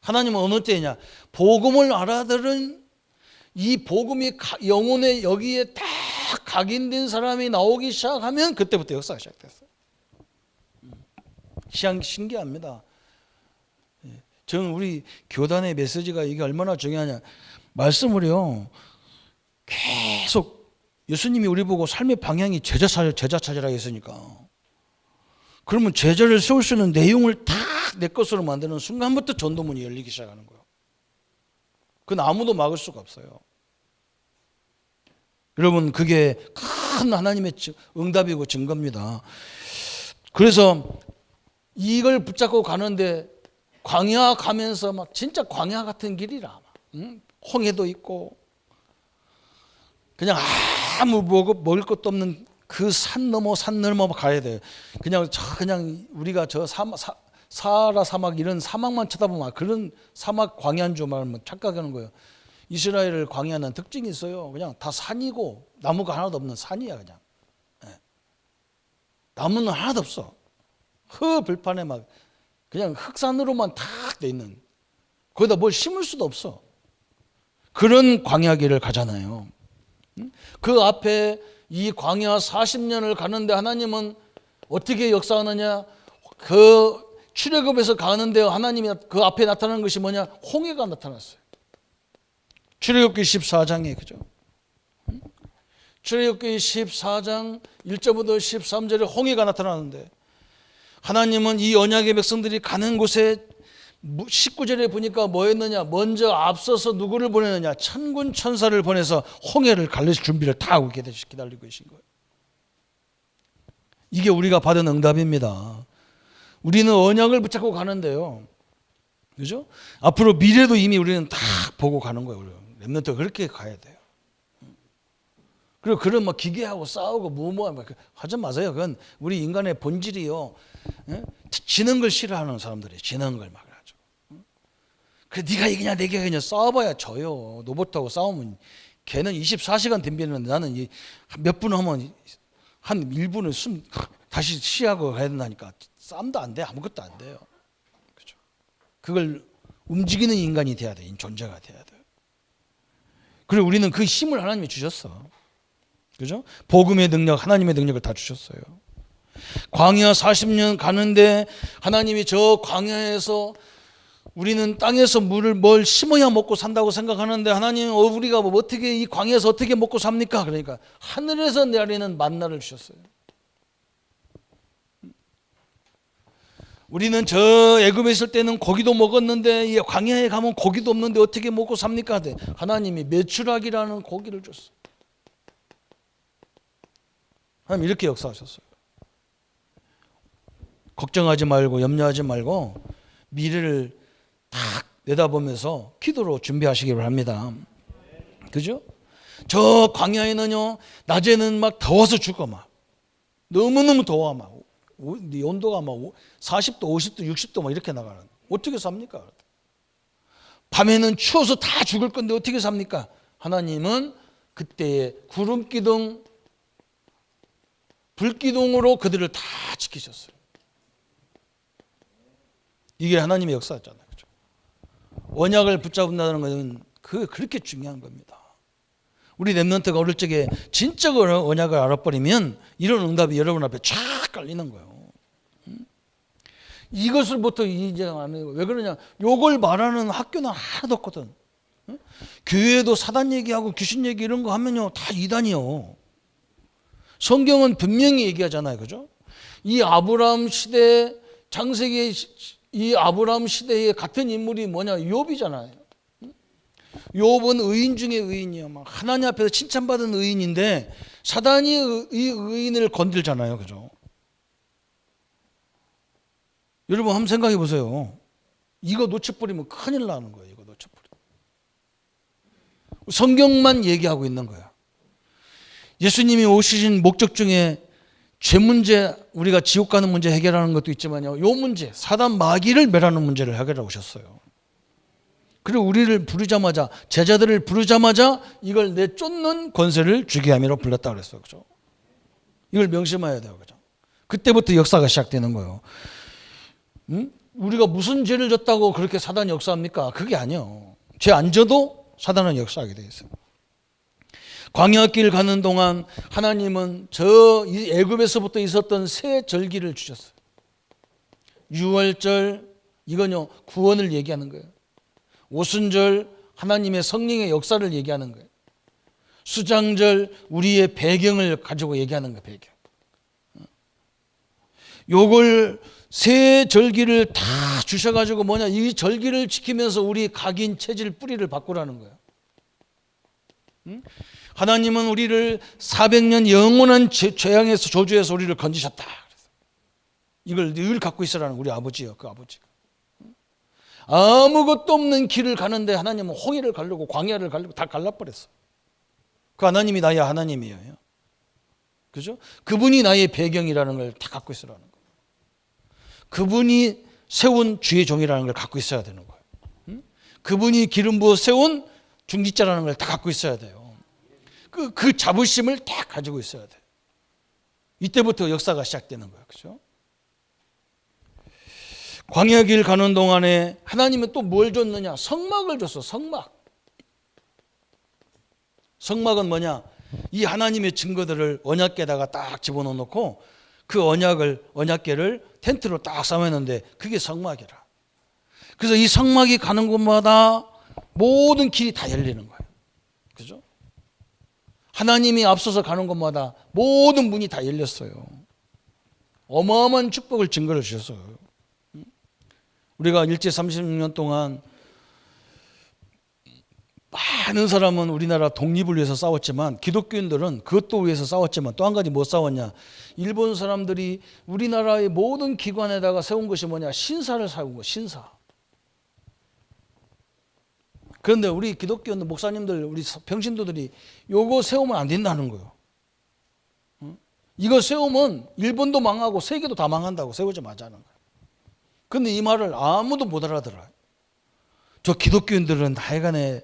하나님은 어느 때냐? 복음을 알아들은 이 복음이 영혼의 여기에 딱 각인된 사람이 나오기 시작하면 그때부터 역사가 시작됐어요. 신기합니다. 저는 우리 교단의 메시지가 이게 얼마나 중요하냐. 말씀을요, 계속 예수님이 우리 보고 삶의 방향이 제자 찾으라 했으니까. 그러면 제자를 세울 수 있는 내용을 다 내 것으로 만드는 순간부터 전도문이 열리기 시작하는 거예요. 그건 아무도 막을 수가 없어요. 여러분 그게 큰 하나님의 응답이고 증거입니다. 그래서 이걸 붙잡고 가는데 광야 가면서 막 진짜 광야 같은 길이라. 홍해도 있고 그냥 아무 먹을 것도 없는 그 산 넘어 가야 돼요. 그냥 우리가 저 사하라 사막 이런 사막만 쳐다보면 그런 사막 광야인 줄 알면 착각하는 거예요. 이스라엘 광야는 특징이 있어요. 그냥 다 산이고 나무가 하나도 없는 산이야 그냥. 나무는 하나도 없어. 들판에 막 그냥 흑산으로만 탁 돼 있는. 거기다 뭘 심을 수도 없어. 그런 광야길을 가잖아요. 그 앞에 이 광야 40년을 가는데 하나님은 어떻게 역사하느냐? 그 출애굽에서 가는데 하나님이 그 앞에 나타나는 것이 뭐냐? 홍해가 나타났어요. 출애굽기 14장에 그죠? 출애굽기 14장 1절부터 13절에 홍해가 나타나는데 하나님은 이 언약의 백성들이 가는 곳에 19절에 보니까 뭐였느냐? 먼저 앞서서 누구를 보내느냐? 천군 천사를 보내서 홍해를 갈라질 준비를 다 하고 기다리고 계신 거예요. 이게 우리가 받은 응답입니다. 우리는 언약을 붙잡고 가는데요, 그죠? 앞으로 미래도 이미 우리는 다 보고 가는 거예요. 렘넌트 그렇게 가야 돼요. 그리고 그런 막 기계하고 싸우고 무모하고 하지 마세요. 그건 우리 인간의 본질이요. 지는 걸 싫어하는 사람들이 지는 걸 막 하죠. 그래 네가 이기냐 내가 이기냐 싸워봐야 져요. 로봇하고 싸우면 걔는 24시간 덤비는데 나는 몇 분 하면 한 1분을 숨 다시 쉬하고 가야 된다니까. 싸움도 안 돼. 아무것도 안 돼요. 그죠? 그걸 움직이는 인간이 돼야 돼. 존재가 돼야 돼요. 그리고 우리는 그 힘을 하나님이 주셨어. 그죠? 복음의 능력, 하나님의 능력을 다 주셨어요. 광야 40년 가는데 하나님이 저 광야에서 우리는 땅에서 뭘 심어야 먹고 산다고 생각하는데 하나님 우리가 어떻게 이 광야에서 어떻게 먹고 삽니까? 그러니까 하늘에서 내리는 만나를 주셨어요. 우리는 저 애굽에 있을 때는 고기도 먹었는데 이 광야에 가면 고기도 없는데 어떻게 먹고 삽니까? 하나님이 메추라기라는 고기를 줬어요. 하나님 이렇게 역사하셨어요. 걱정하지 말고 염려하지 말고 미래를 딱 내다보면서 기도로 준비하시기 바랍니다. 그죠? 저 광야에는요 낮에는 막 더워서 죽어 막 너무너무 더워 막 온도가 막 40도 50도 60도 막 이렇게 나가는 어떻게 삽니까? 밤에는 추워서 다 죽을 건데 어떻게 삽니까? 하나님은 그때의 구름 기둥 불기둥으로 그들을 다 지키셨어요. 이게 하나님의 역사였잖아요. 그렇죠? 언약을 붙잡는다는 것은 그렇게 중요한 겁니다. 우리 렘넌트가 어릴 적에 진짜 언약을 알아버리면 이런 응답이 여러분 앞에 쫙 깔리는 거예요. 이것을부터 인정 안 해요. 왜 그러냐? 요걸 말하는 학교는 하나도 없거든. 교회도 사단 얘기하고 귀신 얘기 이런 거 하면요 다 이단이요. 성경은 분명히 얘기하잖아요. 그죠? 이 아브라함 시대 창세기 이 아브라함 시대에 같은 인물이 뭐냐? 욥이잖아요. 욥은 의인 중에 의인이요. 막 하나님 앞에서 칭찬받은 의인인데 사단이 이 의인을 건들잖아요. 그죠? 여러분 한번 생각해 보세요. 이거 놓쳐버리면 큰일 나는 거예요. 이거 놓쳐버리면. 성경만 얘기하고 있는 거야. 예수님이 오시신 목적 중에 죄 문제, 우리가 지옥 가는 문제 해결하는 것도 있지만요. 요 문제, 사단 마귀를 멸하는 문제를 해결하고 오셨어요. 그리고 우리를 부르자마자, 제자들을 부르자마자 이걸 내쫓는 권세를 주게 함이로 불렀다 그랬어요. 그죠? 이걸 명심해야 돼요. 그죠? 그때부터 역사가 시작되는 거예요. 우리가 무슨 죄를 졌다고 그렇게 사단이 역사합니까? 그게 아니에요. 죄 안 져도 사단은 역사하게 돼 있어요. 광야길 가는 동안 하나님은 저 애굽에서부터 있었던 새 절기를 주셨어요. 유월절 이건요 구원을 얘기하는 거예요. 오순절 하나님의 성령의 역사를 얘기하는 거예요. 수장절 우리의 배경을 가지고 얘기하는 거예요. 배경. 요걸 새 절기를 다 주셔가지고 뭐냐 이 절기를 지키면서 우리 각인 체질 뿌리를 바꾸라는 거예요. 하나님은 우리를 400년 영원한 죄악에서 저주에서 우리를 건지셨다. 이걸 늘 갖고 있으라는 우리 아버지요. 그 아버지가. 아무것도 없는 길을 가는데 하나님은 홍해를 가르고 광야를 가르고 다 갈라버렸어. 그 하나님이 나의 하나님이에요. 그죠? 그분이 나의 배경이라는 걸 다 갖고 있으라는 거예요. 그분이 세운 주의 종이라는 걸 갖고 있어야 되는 거예요. 그분이 기름 부어 세운 중직자라는 걸 다 갖고 있어야 돼요. 그 자부심을 딱 가지고 있어야 돼요. 이때부터 역사가 시작되는 거예요. 그죠? 광야길 가는 동안에 하나님은 또 뭘 줬느냐? 성막을 줬어. 성막. 성막은 뭐냐? 이 하나님의 증거들을 언약궤에다가 딱 집어넣고 그 언약궤를 텐트로 딱 쌓아놨는데 그게 성막이라. 그래서 이 성막이 가는 곳마다 모든 길이 다 열리는 거예요. 그죠? 하나님이 앞서서 가는 곳마다 모든 문이 다 열렸어요. 어마어마한 축복을 증거를 주셨어요. 우리가 일제 36년 동안 많은 사람은 우리나라 독립을 위해서 싸웠지만 기독교인들은 그것도 위해서 싸웠지만 또 한 가지 뭐 싸웠냐? 일본 사람들이 우리나라의 모든 기관에다가 세운 것이 뭐냐? 신사를 세운 거, 신사. 그런데 우리 기독교인들, 목사님들, 우리 평신도들이 요거 세우면 안 된다는 거예요. 이거 세우면 일본도 망하고 세계도 다 망한다고 세우지 말자는 거예요. 그런데 이 말을 아무도 못 알아들어요. 저 기독교인들은 하여간에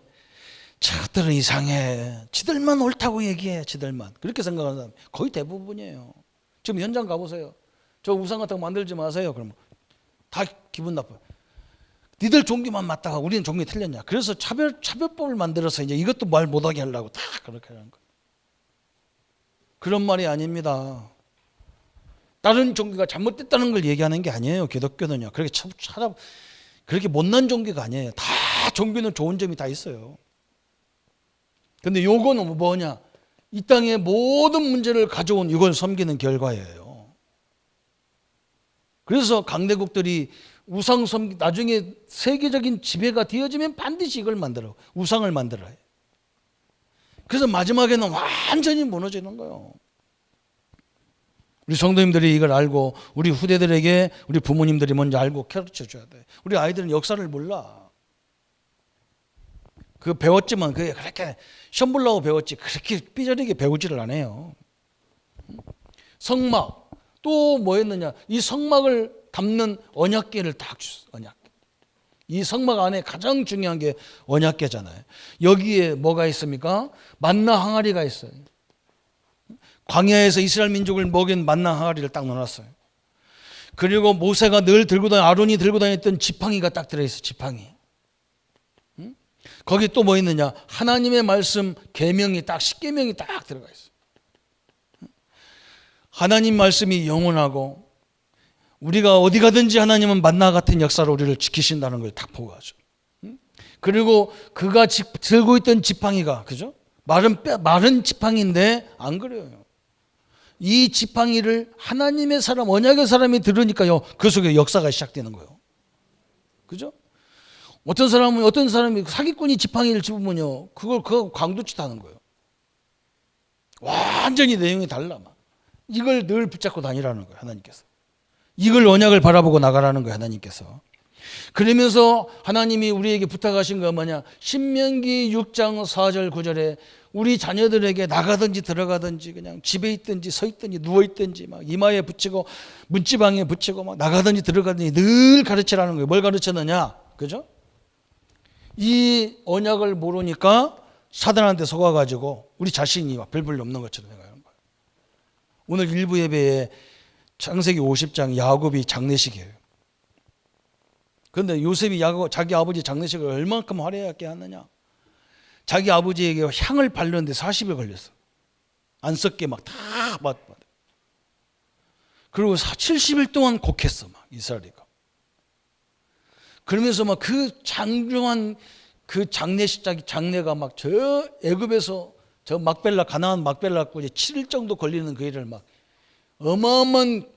저들은 이상해. 지들만 옳다고 얘기해. 지들만. 그렇게 생각하는 사람 거의 대부분이에요. 지금 현장 가보세요. 저 우상 같은 거 만들지 마세요. 그러면 다 기분 나빠요. 니들 종교만 맞다가 우리는 종교 틀렸냐. 그래서 차별법을 만들어서 이제 이것도 말 못하게 하려고 다 그렇게 하는 거예요. 그런 말이 아닙니다. 다른 종교가 잘못됐다는 걸 얘기하는 게 아니에요. 기독교는요. 그렇게 못난 종교가 아니에요. 다 종교는 좋은 점이 다 있어요. 근데 요거는 뭐냐? 이 땅의 모든 문제를 가져온 이걸 섬기는 결과예요. 그래서 강대국들이 우상 섬기 나중에 세계적인 지배가 되어지면 반드시 이걸 만들어. 우상을 만들어요. 그래서 마지막에는 완전히 무너지는 거예요. 우리 성도님들이 이걸 알고 우리 후대들에게 우리 부모님들이 먼저 알고 가르쳐 줘야 돼. 우리 아이들은 역사를 몰라. 그 배웠지만 그게 그렇게 시험 보려고 배웠지 그렇게 삐저리게 배우지를 않아요. 성막 또 뭐였느냐? 이 성막을 담는 언약궤를 딱 주셨어요. 언약궤. 이 성막 안에 가장 중요한 게 언약궤잖아요. 여기에 뭐가 있습니까? 만나 항아리가 있어요. 광야에서 이스라엘 민족을 먹인 만나 항아리를 딱 넣어놨어요. 그리고 모세가 늘 들고 다니 아론이 들고 다녔던 지팡이가 딱 들어있어요. 지팡이. 거기 또 뭐 있느냐? 하나님의 말씀 계명이 딱 10계명이 딱 들어가 있어요. 하나님 말씀이 영원하고 우리가 어디 가든지 하나님은 만나 같은 역사로 우리를 지키신다는 걸 딱 보고 가죠. 그리고 그가 들고 있던 지팡이가 그죠? 마른 지팡이인데 안 그래요. 이 지팡이를 하나님의 사람, 언약의 사람이 들으니까요. 그 속에 역사가 시작되는 거예요. 그죠? 어떤 사람이 사기꾼이 지팡이를 집으면요. 그거 강도짓 하는 거예요. 완전히 내용이 달라. 막. 이걸 늘 붙잡고 다니라는 거예요. 하나님께서. 이걸 언약을 바라보고 나가라는 거예요. 하나님께서. 그러면서 하나님이 우리에게 부탁하신 거 뭐냐? 신명기 6장 4절 9절에 우리 자녀들에게 나가든지 들어가든지 그냥 집에 있든지 서 있든지 누워 있든지 막 이마에 붙이고 문지방에 붙이고 막 나가든지 들어가든지 늘 가르치라는 거예요. 뭘 가르쳤느냐? 그죠? 이 언약을 모르니까 사단한테 속아가지고 우리 자신이 막 별볼일 없는 것처럼 생각하는 거예요. 오늘 일부 예배에 창세기 50장 야곱이 장례식이에요. 그런데 요셉이 자기 아버지 장례식을 얼만큼 화려하게 하느냐. 자기 아버지에게 향을 바르는데 40일 걸렸어. 안 썩게 막 다 받. 그리고 70일 동안 곡했어. 막 이스라엘이가. 그러면서 막 그 장중한 그 장례가 막 저 애굽에서 저 가나안 막벨라고 이제 7일 정도 걸리는 그 일을 막 어마어마한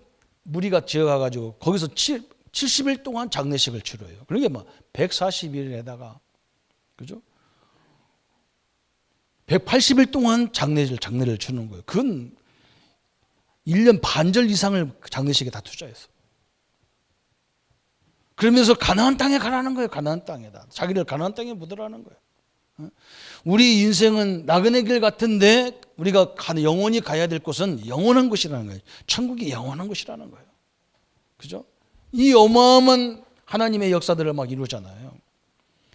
무리가 지어가가지고 거기서 70일 동안 장례식을 치러요. 그러니까 막 140일에다가 그죠? 180일 동안 장례를 치는 거예요. 그건 1년 반절 이상을 장례식에 다 투자했어. 그러면서 가나안 땅에 가라는 거예요. 가나안 땅에다. 자기를 가나안 땅에 묻으라는 거예요. 우리 인생은 나그네 길 같은데 우리가 영원히 가야 될 곳은 영원한 곳이라는 거예요. 천국이 영원한 곳이라는 거예요. 그죠? 이 어마어마한 하나님의 역사들을 막 이루잖아요.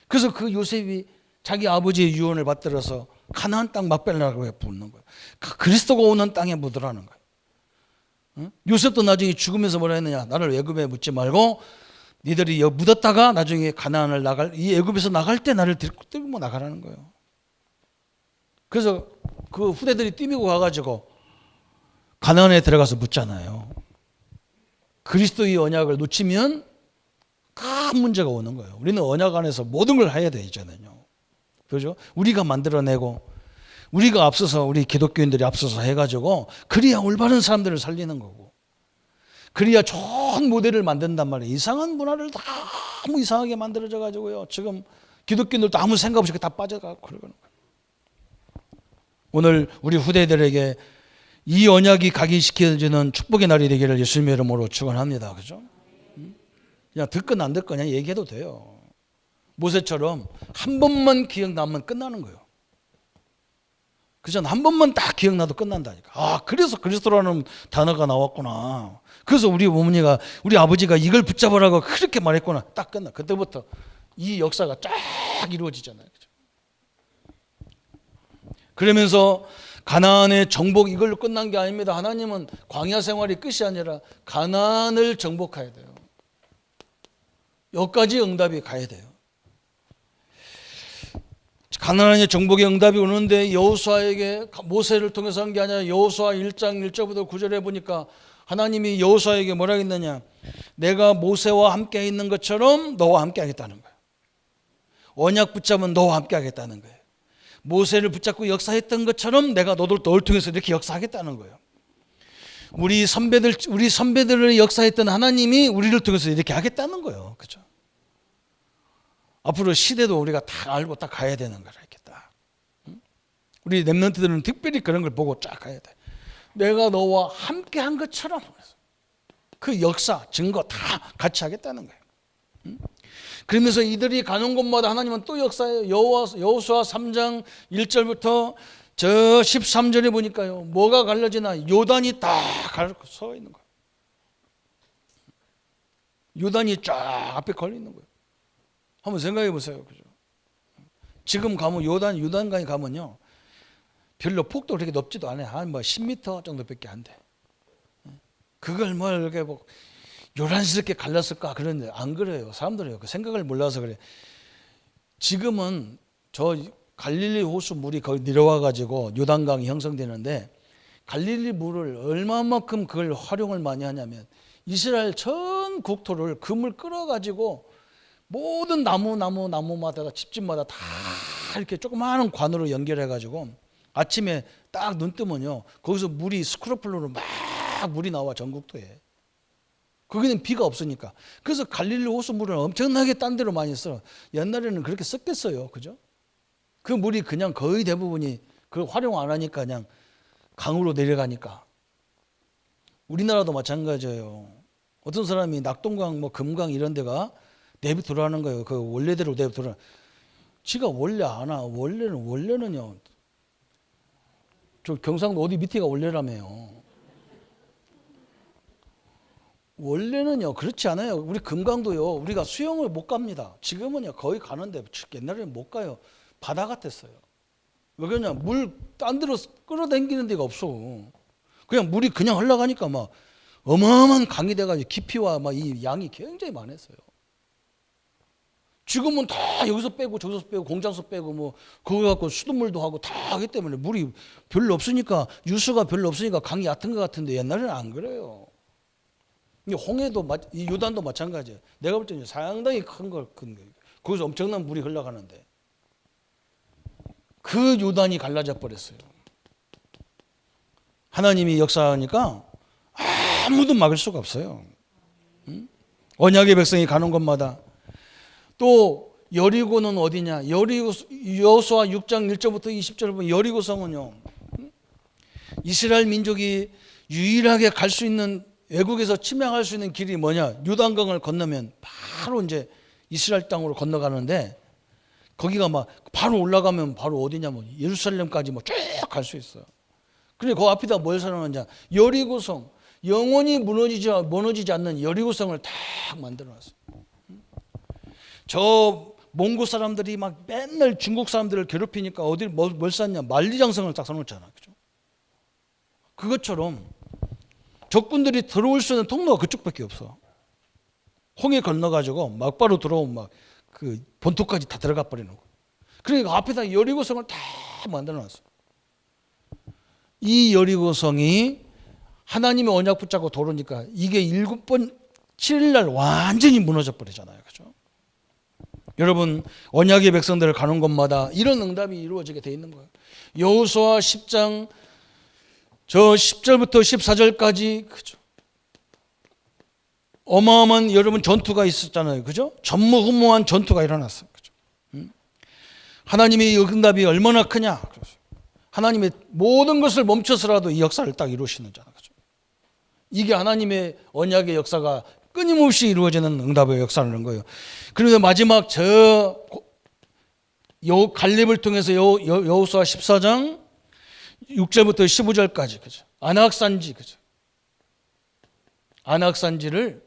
그래서 그 요셉이 자기 아버지의 유언을 받들어서 가나안 땅 막벨라라고 부르는 거예요. 그리스도가 오는 땅에 묻으라는 거예요. 요셉도 나중에 죽으면서 뭐라 했느냐? 나를 애굽에 묻지 말고 니들이 여기 묻었다가 나중에 가나안을 이 애굽에서 나갈 때 나를 들고 나가라는 거예요. 그래서 그 후대들이 뛰미고 가가지고 가나안에 들어가서 묻잖아요. 그리스도의 언약을 놓치면 큰 문제가 오는 거예요. 우리는 언약 안에서 모든 걸 해야 되잖아요. 그죠? 우리가 만들어내고 우리가 앞서서 우리 기독교인들이 앞서서 해가지고 그래야 올바른 사람들을 살리는 거고 그래야 좋은 모델을 만든단 말이에요. 이상한 문화를 너무 이상하게 만들어져 가지고요. 지금 기독교인들도 아무 생각 없이 다 빠져가고 그러는 거예요. 오늘 우리 후대들에게 이 언약이 각인시켜주는 축복의 날이 되기를 예수님의 이름으로 축원합니다. 그죠? 그냥 듣건 안 듣건 그냥 얘기해도 돼요. 모세처럼 한 번만 기억나면 끝나는 거예요. 그죠? 한 번만 딱 기억나도 끝난다니까. 아, 그래서 그리스도라는 단어가 나왔구나. 그래서 우리 어머니가, 우리 아버지가 이걸 붙잡으라고 그렇게 말했구나. 딱 끝나. 그때부터 이 역사가 쫙 이루어지잖아요. 그죠? 그러면서 가나안의 정복 이걸로 끝난 게 아닙니다. 하나님은 광야 생활이 끝이 아니라 가나안을 정복해야 돼요. 여기까지 응답이 가야 돼요. 가나안의 정복의 응답이 오는데 여호수아에게 모세를 통해서 한 게 아니라 여호수아 1장 1절부터 9절에 보니까 하나님이 여호수아에게 뭐라 했느냐, 내가 모세와 함께 있는 것처럼 너와 함께 하겠다는 거예요. 언약 붙잡으면 너와 함께 하겠다는 거예요. 모세를 붙잡고 역사했던 것처럼 내가 너를 통해서 이렇게 역사하겠다는 거예요. 우리 선배들을 역사했던 하나님이 우리를 통해서 이렇게 하겠다는 거예요. 그죠? 앞으로 시대도 우리가 다 알고 딱 가야 되는 거라 했겠다. 우리 렘넌트들은 특별히 그런 걸 보고 쫙 가야 돼. 내가 너와 함께 한 것처럼 그 역사, 증거 다 같이 하겠다는 거예요. 그러면서 이들이 가는 곳마다 하나님은 또 역사해요. 여호수아 3장 1절부터 저 13절에 보니까요. 뭐가 갈라지나 요단이 딱 서 있는 거예요. 요단이 쫙 앞에 걸려 있는 거예요. 한번 생각해 보세요. 그죠? 지금 가면 요단강에 가면요. 별로 폭도 그렇게 높지도 않아요. 한 뭐 10m 정도밖에 안 돼. 그걸 뭐 이렇게 뭐 요란스럽게 갈랐을까 그런데 안 그래요. 사람들이 그 생각을 몰라서 그래. 지금은 저 갈릴리 호수 물이 거기 내려와 가지고 요단강이 형성되는데 갈릴리 물을 얼마만큼 그걸 활용을 많이 하냐면 이스라엘 전 국토를 그 물 끌어 가지고 모든 나무마다 집집마다 다 이렇게 조그마한 관으로 연결해 가지고 아침에 딱 눈 뜨면요 거기서 물이 스크로플로로 막 물이 나와 전국토에. 거기는 비가 없으니까. 그래서 갈릴리 호수 물을 엄청나게 딴 데로 많이 써. 옛날에는 그렇게 썼겠어요. 그죠? 그 물이 그냥 거의 대부분이 그걸 활용 안 하니까 그냥 강으로 내려가니까. 우리나라도 마찬가지예요. 어떤 사람이 낙동강, 뭐 금강 이런 데가 내비두라는 거예요. 그 원래대로 내비두라. 지가 원래 안 와. 원래는요. 저 경상도 어디 밑에가 원래라며요. 원래는요 그렇지 않아요. 우리 금강도요 우리가 수영을 못 갑니다. 지금은요 거의 가는데 옛날에는 못 가요. 바다 같았어요. 왜 그러냐, 물 딴 데로 끌어당기는 데가 없어. 그냥 물이 그냥 흘러가니까 막 어마어마한 강이 돼가지고 깊이와 막 이 양이 굉장히 많았어요. 지금은 다 여기서 빼고 저기서 빼고 공장에서 빼고 뭐 그거 갖고 수돗물도 하고 다 하기 때문에 물이 별로 없으니까, 유수가 별로 없으니까 강이 얕은 것 같은데 옛날에는 안 그래요. 홍해도 이 요단도 마찬가지예요. 내가 볼 때는 상당히 큰 거예요. 거기서 엄청난 물이 흘러가는데 그 요단이 갈라져 버렸어요. 하나님이 역사하니까 아무도 막을 수가 없어요. 언약의 백성이 가는 곳마다. 또 여리고는 어디냐? 여호수아 6장 1절부터 20절을 보면 여리고성은요 이스라엘 민족이 유일하게 갈 수 있는, 외국에서 침략할 수 있는 길이 뭐냐? 요단강을 건너면 바로 이제 이스라엘 땅으로 건너가는데 거기가 막 바로 올라가면 바로 어디냐면 예루살렘까지 뭐 쭉 갈 수 있어요. 그런데 그 앞에다 뭘 설명하냐? 여리고성, 영원히 무너지지 않는 여리고성을 딱 만들어놨어요. 저 몽고 사람들이 막 맨날 중국 사람들을 괴롭히니까 어디 뭘 쌌냐? 만리장성을 딱 써놓잖아, 그죠? 그것처럼 적군들이 들어올 수 있는 통로가 그쪽밖에 없어. 홍해 건너가지고 막바로 들어오면 막 그 본토까지 다 들어가 버리는 거. 그러니까 앞에다 여리고성을 다 만들어놨어. 이 여리고성이 하나님의 언약 붙잡고 도르니까 이게 7번 7일날 완전히 무너져 버리잖아요. 그죠? 여러분, 언약의 백성들을 가는 곳마다 이런 응답이 이루어지게 돼 있는 거예요. 여호수아 10장 저 10절부터 14절까지 그죠? 어마어마한 여러분 전투가 있었잖아요. 그죠? 전무후무한 전투가 일어났어요. 그죠? 하나님의 응답이 얼마나 크냐? 하나님의 모든 것을 멈춰서라도 이 역사를 딱 이루시는잖아요. 그죠? 이게 하나님의 언약의 역사가 끊임없이 이루어지는 응답의 역사라는 거예요. 그런데 마지막 갈렙을 통해서 여호수아 14장 6절부터 15절까지 그죠? 안악산지 그죠? 안악산지를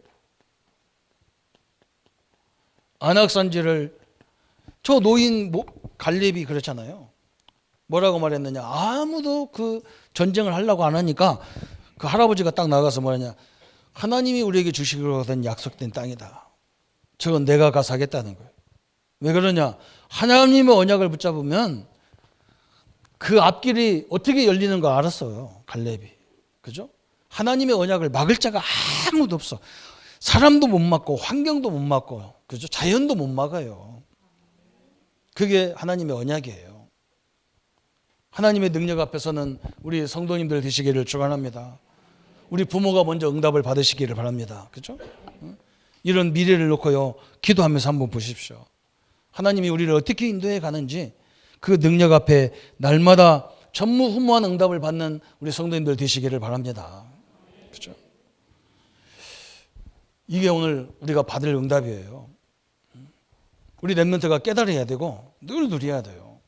저 노인 갈렙이 그렇잖아요. 뭐라고 말했느냐? 아무도 그 전쟁을 하려고 안 하니까 그 할아버지가 딱 나가서 뭐냐? 하나님이 우리에게 주시기로 된 약속된 땅이다. 저건 내가 가서 하겠다는 거예요. 왜 그러냐? 하나님의 언약을 붙잡으면 그 앞길이 어떻게 열리는 거 알았어요. 갈렙이. 그죠? 하나님의 언약을 막을 자가 아무도 없어. 사람도 못 막고 환경도 못 막고 그죠? 자연도 못 막아요. 그게 하나님의 언약이에요. 하나님의 능력 앞에서는 우리 성도님들 되시기를 축원합니다. 우리 부모가 먼저 응답을 받으시기를 바랍니다. 그죠? 이런 미래를 놓고요. 기도하면서 한번 보십시오. 하나님이 우리를 어떻게 인도해 가는지 그 능력 앞에 날마다 전무후무한 응답을 받는 우리 성도님들 되시기를 바랍니다. 그죠? 이게 오늘 우리가 받을 응답이에요. 우리 렘넌트가 깨달아야 되고 늘 누려야 돼요.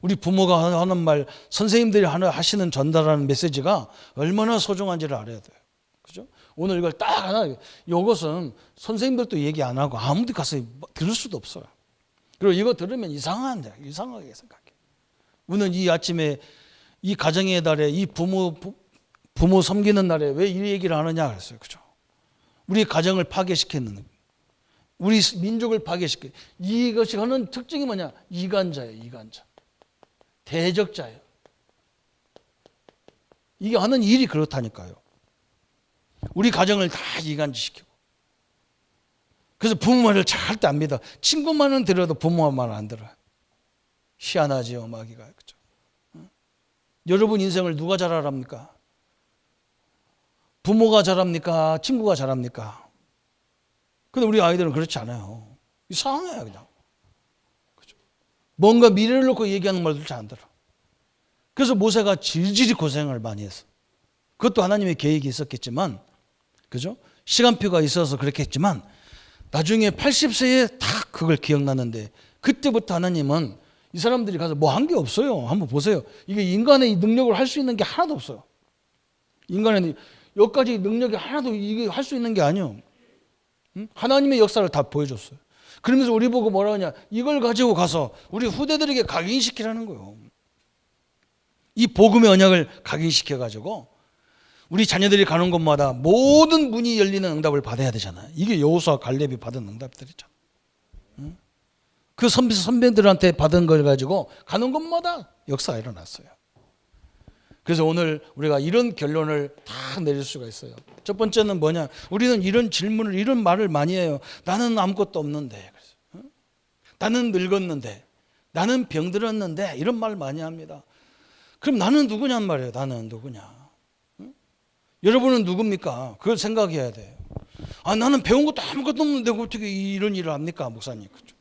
우리 부모가 하는 말, 선생님들이 하시는 전달하는 메시지가 얼마나 소중한지를 알아야 돼요. 그죠? 오늘 이걸 딱 하나, 이것은 선생님들도 얘기 안 하고 아무데 가서 들을 수도 없어요. 그리고 이거 들으면 이상하게 생각해. 우리는 이 아침에 이 가정의 달에 이 부모 섬기는 날에 왜 이 얘기를 하느냐 그랬어요. 그죠? 우리 가정을 파괴시켰는, 우리 민족을 파괴시켜. 이것이 하는 특징이 뭐냐? 이간자예요. 이간자. 대적자예요. 이게 하는 일이 그렇다니까요. 우리 가정을 다 이간시키고. 그래서 부모 말을 절대 안 믿어. 친구 말은 들어도 부모 말은 안 들어요. 희한하지요, 마귀가. 그렇죠? 여러분 인생을 누가 잘 알합니까? 부모가 잘합니까? 친구가 잘합니까? 근데 우리 아이들은 그렇지 않아요. 이상해요, 그냥. 그렇죠? 뭔가 미래를 놓고 얘기하는 말들 잘 안 들어. 그래서 모세가 질질이 고생을 많이 했어. 그것도 하나님의 계획이 있었겠지만, 그죠? 시간표가 있어서 그렇게 했지만, 나중에 80세에 딱 그걸 기억나는데, 그때부터 하나님은 이 사람들이 가서 뭐 한 게 없어요. 한번 보세요. 이게 인간의 능력을 할 수 있는 게 하나도 없어요. 인간의 여기까지 능력이 하나도 이게 할 수 있는 게 아니에요. 하나님의 역사를 다 보여줬어요. 그러면서 우리 보고 뭐라 하냐? 이걸 가지고 가서 우리 후대들에게 각인시키라는 거예요. 이 복음의 언약을 각인시켜가지고 우리 자녀들이 가는 곳마다 모든 문이 열리는 응답을 받아야 되잖아요. 이게 여호수아 갈렙이 받은 응답들이죠. 그 선배들한테 받은 걸 가지고 가는 곳마다 역사가 일어났어요. 그래서 오늘 우리가 이런 결론을 다 내릴 수가 있어요. 첫 번째는 뭐냐? 우리는 이런 질문을, 이런 말을 많이 해요. 나는 아무것도 없는데, 나는 늙었는데, 나는 병들었는데, 이런 말 많이 합니다. 그럼 나는 누구냔 말이에요. 나는 누구냐? 여러분은 누굽니까? 그걸 생각해야 돼요. 아, 나는 배운 것도 아무것도 없는데 어떻게 이런 일을 합니까, 목사님? 그렇죠?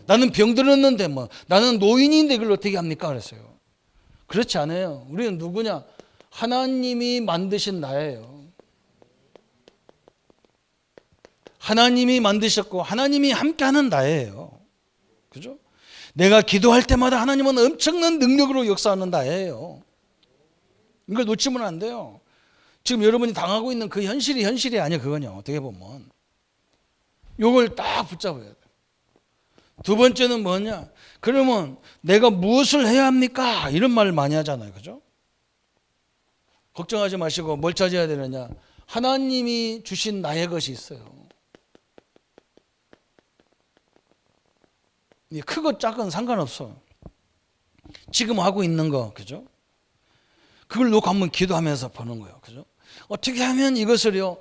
나는 병들었는데 뭐, 나는 노인인데 그걸 어떻게 합니까? 그랬어요. 그렇지 않아요. 우리는 누구냐? 하나님이 만드신 나예요. 하나님이 만드셨고 하나님이 함께하는 나예요. 그죠? 내가 기도할 때마다 하나님은 엄청난 능력으로 역사하는 나예요. 이걸 놓치면 안 돼요. 지금 여러분이 당하고 있는 그 현실이 아니야. 그거냐. 어떻게 보면 이걸 딱 붙잡아야 돼. 두 번째는 뭐냐? 그러면 내가 무엇을 해야 합니까? 이런 말을 많이 하잖아요. 그죠? 걱정하지 마시고 뭘 찾아야 되느냐? 하나님이 주신 나의 것이 있어요. 크고 작은 상관없어. 지금 하고 있는 거, 그죠? 그걸 놓고 한번 기도하면서 보는 거예요. 그죠? 어떻게 하면 이것을요,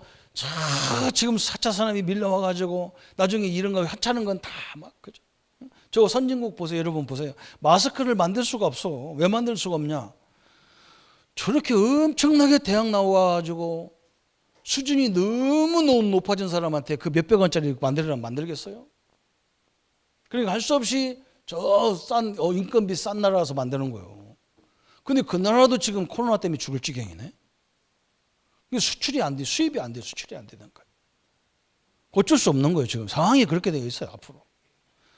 지금 4차 산업이 밀려와 가지고 나중에 이런 거 하찮은 건 다 막, 그죠? 저 선진국 보세요. 여러분 보세요. 마스크를 만들 수가 없어. 왜 만들 수가 없냐? 저렇게 엄청나게 대학 나와가지고 수준이 너무 높아진 사람한테 그 몇백 원짜리 만들으라면 만들겠어요? 그러니까 할 수 없이 저 싼 인건비 싼 나라에서 만드는 거예요. 근데 그 나라도 지금 코로나 때문에 죽을 지경이네. 수출이 안 돼, 수입이 안 돼, 수출이 안 되는 거예요. 어쩔 수 없는 거예요. 지금 상황이 그렇게 되어 있어요. 앞으로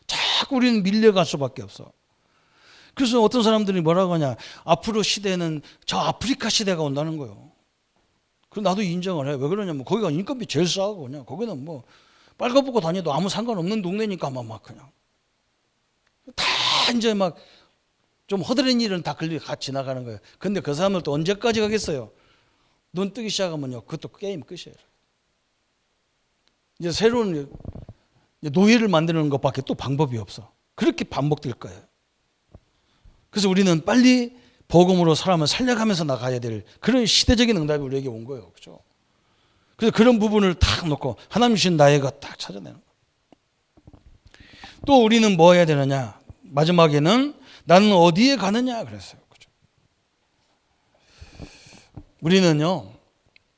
자꾸 우리는 밀려갈 수밖에 없어. 그래서 어떤 사람들이 뭐라고 하냐, 앞으로 시대는 저 아프리카 시대가 온다는 거예요. 그럼 나도 인정을 해. 왜 그러냐면 거기가 인건비 제일 싸고 그냥 거기는 뭐 빨가벗고 다녀도 아무 상관없는 동네니까 막 그냥 다 이제 막 좀 허드렛 일은 다 같이 지나가는 거예요. 근데 그 사람들 또 언제까지 가겠어요? 눈 뜨기 시작하면요, 그것도 게임 끝이에요. 이제 새로운 노예를 만드는 것밖에 또 방법이 없어. 그렇게 반복될 거예요. 그래서 우리는 빨리 복음으로 사람을 살려가면서 나가야 될 그런 시대적인 응답이 우리에게 온 거예요. 그렇죠? 그래서 그런 부분을 딱 놓고 하나님 주신 나의 것 딱 찾아내는 거예요. 또 우리는 뭐 해야 되느냐? 마지막에는 나는 어디에 가느냐 그랬어요. 그렇죠? 우리는요,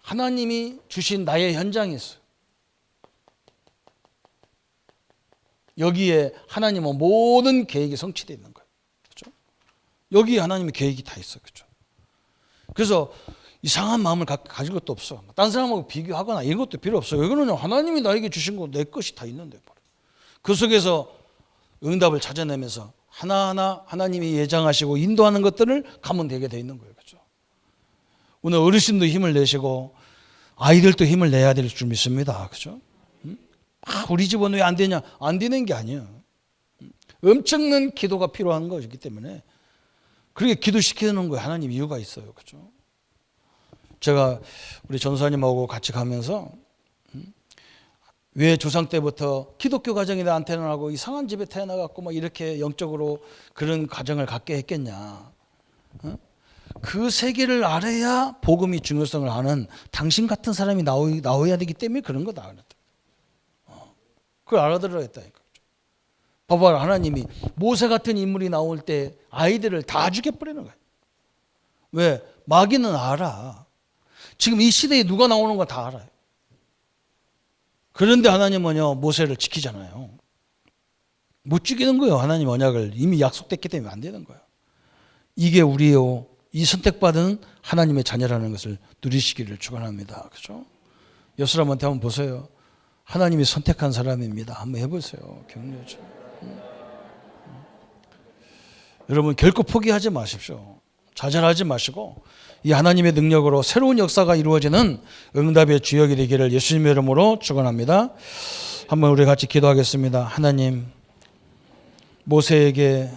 하나님이 주신 나의 현장이 있어요. 여기에 하나님은 모든 계획이 성취되어 있는 거예요. 그렇죠? 여기에 하나님의 계획이 다 있어요. 그렇죠? 그래서 이상한 마음을 가질 것도 없어. 딴 사람하고 비교하거나 이런 것도 필요 없어요. 왜 그러냐? 하나님이 나에게 주신 거 내 것이 다 있는데. 그 속에서 응답을 찾아내면서 하나하나 하나님이 예정하시고 인도하는 것들을 가면 되게 돼 있는 거예요. 그렇죠? 오늘 어르신도 힘을 내시고 아이들도 힘을 내야 될 줄 믿습니다. 그렇죠? 우리 집은 왜 안 되냐? 안 되는 게 아니에요. 엄청난 기도가 필요한 것이기 때문에 그렇게 기도시키는 거에 하나님 이유가 있어요. 그렇죠? 제가 우리 전사님하고 같이 가면서 왜 조상 때부터 기독교 가정에 나한테는 하고 이상한 집에 태어나갖고 막 이렇게 영적으로 그런 가정을 갖게 했겠냐? 그 세계를 알아야 복음이 중요성을 아는 당신 같은 사람이 나와야 되기 때문에 그런 거다. 그걸 알아들어야 했다니까. 봐봐, 하나님이 모세 같은 인물이 나올 때 아이들을 다 죽여버리는 거야. 왜? 마귀는 알아. 지금 이 시대에 누가 나오는 거 다 알아요. 그런데 하나님은요, 모세를 지키잖아요. 못 지키는 거예요. 하나님 언약을 이미 약속됐기 때문에 안 되는 거예요. 이게 우리요, 이 선택받은 하나님의 자녀라는 것을 누리시기를 축원합니다. 그렇죠? 옆 사람한테 한번 보세요. 하나님이 선택한 사람입니다. 한번 해보세요. 격려죠. 여러분 결코 포기하지 마십시오. 좌절하지 마시고 이 하나님의 능력으로 새로운 역사가 이루어지는 응답의 주역이 되기를 예수님의 이름으로 축원합니다. 한번 우리 같이 기도하겠습니다. 하나님, 모세에게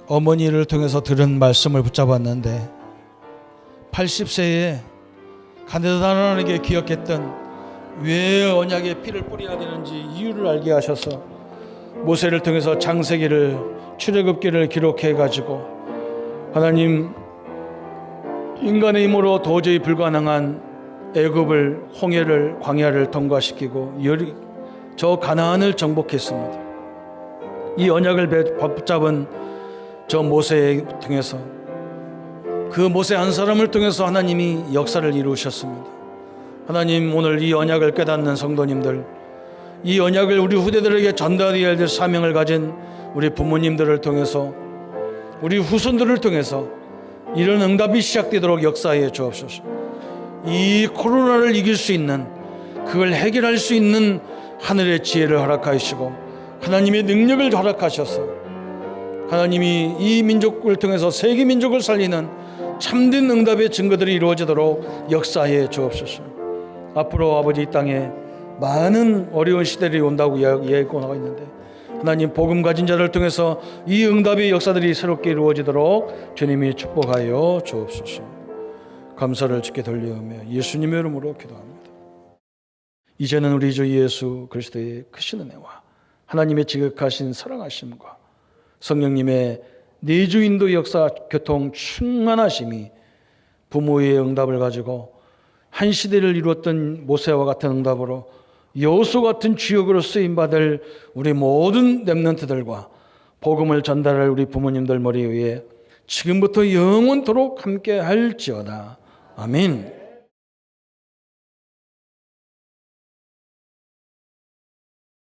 어머니를 통해서 들은 말씀을 붙잡았는데 80세에 가나안에게 기억했던 왜 언약에 피를 뿌려야 되는지 이유를 알게 하셔서 모세를 통해서 창세기를 출애굽기를 기록해 가지고 하나님, 인간의 힘으로 도저히 불가능한 애굽을, 홍해를, 광야를 통과시키고 저 가나안을 정복했습니다. 이 언약을 붙잡은 저 모세를 통해서 그 모세 한 사람을 통해서 하나님이 역사를 이루셨습니다. 하나님, 오늘 이 언약을 깨닫는 성도님들, 이 언약을 우리 후대들에게 전달해야 될 사명을 가진 우리 부모님들을 통해서, 우리 후손들을 통해서 이런 응답이 시작되도록 역사해 주옵소서. 이 코로나를 이길 수 있는, 그걸 해결할 수 있는 하늘의 지혜를 허락하시고 하나님의 능력을 허락하셔서 하나님이 이 민족을 통해서 세계 민족을 살리는 참된 응답의 증거들이 이루어지도록 역사해 주옵소서. 앞으로 아버지 이 땅에 많은 어려운 시대들이 온다고 예고하고 있는데 하나님, 복음 가진 자를 통해서 이 응답의 역사들이 새롭게 이루어지도록 주님이 축복하여 주옵소서. 감사를 주께 돌리오며 예수님의 이름으로 기도합니다. 이제는 우리 주 예수 그리스도의 크신 은혜와 하나님의 지극하신 사랑하심과 성령님의 내주 인도 역사 교통 충만하심이 부모의 응답을 가지고 한 시대를 이루었던 모세와 같은 응답으로 여호수 같은 주역으로 쓰임받을 우리 모든 렘넌트들과 복음을 전달할 우리 부모님들 머리 위에 지금부터 영원토록 함께 할지어다. 아멘.